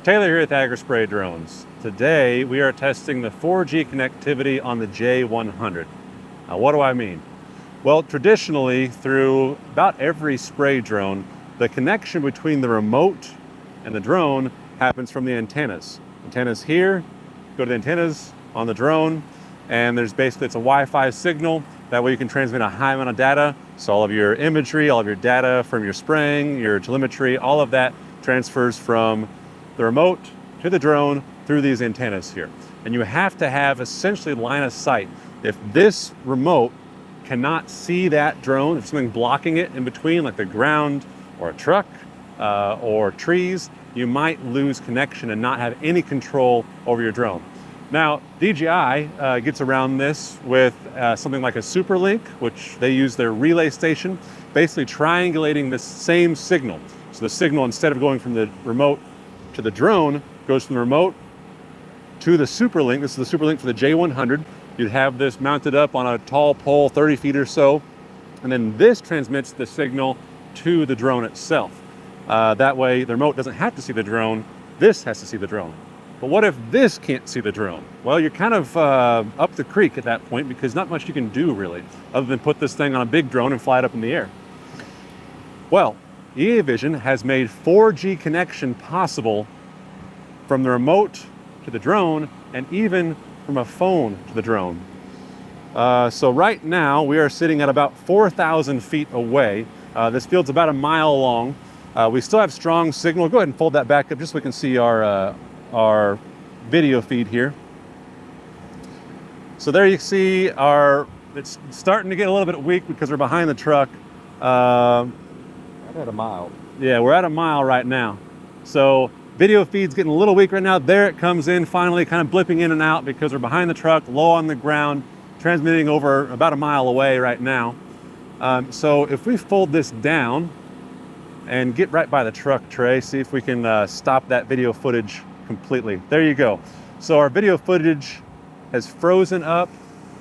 Taylor here with Agri Drones. Today we are testing the 4G connectivity on the J100. Now what do I mean? Well, traditionally through about every spray drone, the connection between the remote and the drone happens from the antennas. Antennas here, go to the antennas on the drone, and there's basically, it's a Wi-Fi signal. That way you can transmit a high amount of data. So all of your imagery, all of your data from your spraying, your telemetry, all of that transfers from the remote to the drone through these antennas here. And you have to have essentially line of sight. If this remote cannot see that drone, if something blocking it in between, like the ground or a truck or trees, you might lose connection and not have any control over your drone. Now, DJI gets around this with something like a super link, which they use their relay station, basically triangulating the same signal. So the signal, instead of going from the remote to the drone, goes from the remote to the super link. This is the super link for the J100. You'd have this mounted up on a tall pole, 30 feet or so, and then this transmits the signal to the drone itself. That way the remote doesn't have to see the drone, this has to see the drone. But what if this can't see the drone? Well, you're kind of up the creek at that point, because not much you can do really, other than put this thing on a big drone and fly it up in the air. Well, EAVision has made 4G connection possible from the remote to the drone, and even from a phone to the drone. So right now we are sitting at about 4,000 feet away. This field's about a mile long. We still have strong signal. Go ahead and fold that back up just so we can see our video feed here. So there you see it's starting to get a little bit weak because we're behind the truck. At a mile. Yeah, we're at a mile right now. So video feed's getting a little weak right now. There it comes in finally, kind of blipping in and out because we're behind the truck, low on the ground, transmitting over about a mile away right now. So if we fold this down and get right by the truck tray, see if we can stop that video footage completely. There you go. So our video footage has frozen up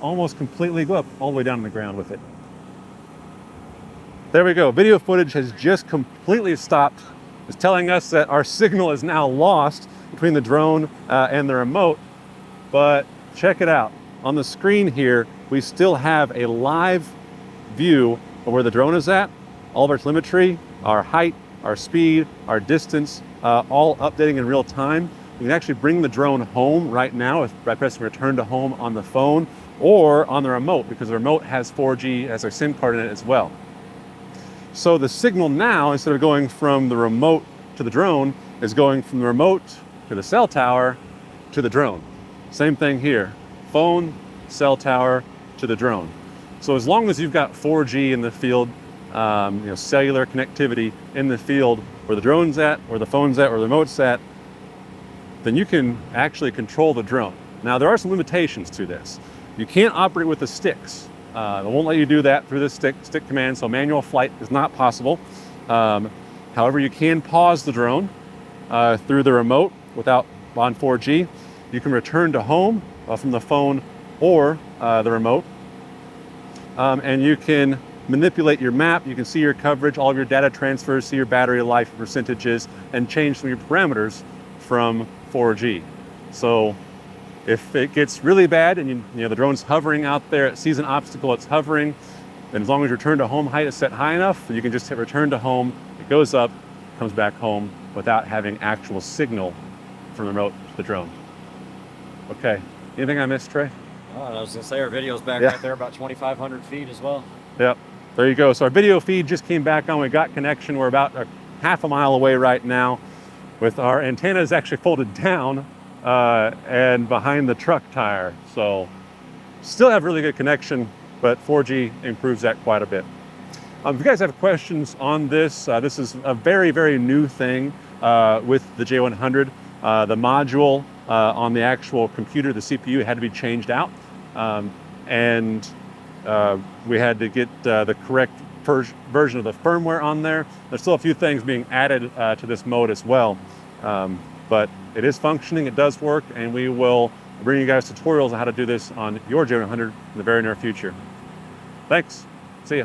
almost completely. Go up all the way down on the ground with it. There we go. Video footage has just completely stopped. It's telling us that our signal is now lost between the drone and the remote. But check it out. On the screen here, we still have a live view of where the drone is at. All of our telemetry, our height, our speed, our distance, all updating in real time. You can actually bring the drone home right now by pressing return to home on the phone or on the remote, because the remote has 4G, has our SIM card in it as well. So the signal now, instead of going from the remote to the drone, is going from the remote to the cell tower to the drone. Same thing here, phone, cell tower to the drone. So as long as you've got 4G in the field, cellular connectivity in the field where the drone's at, or the phone's at, or the remote's at, then you can actually control the drone. Now there are some limitations to this. You can't operate with the sticks. It won't let you do that through the stick command, so manual flight is not possible. However, you can pause the drone through the remote on 4G. You can return to home from the phone or the remote. And you can manipulate your map. You can see your coverage, all of your data transfers, see your battery life percentages, and change some of your parameters from 4G. So if it gets really bad and the drone's hovering out there, it sees an obstacle, it's hovering, then as long as your return to home height is set high enough, you can just hit return to home, it goes up, comes back home without having actual signal from the remote to the drone. Okay, anything I missed, Trey? I was gonna say our video's back Yeah. right there, about 2,500 feet as well. Yep, there you go. So our video feed just came back on, we got connection. We're about half a mile away right now with our antennas actually folded down and behind the truck tire. So still have really good connection, but 4G improves that quite a bit. If you guys have questions on this, this is a very, very new thing with the J100. The module on the actual computer, the CPU, had to be changed out. And we had to get the correct version of the firmware on there. There's still a few things being added to this mode as well. But it is functioning, it does work, and we will bring you guys tutorials on how to do this on your J100 in the very near future. Thanks, see ya.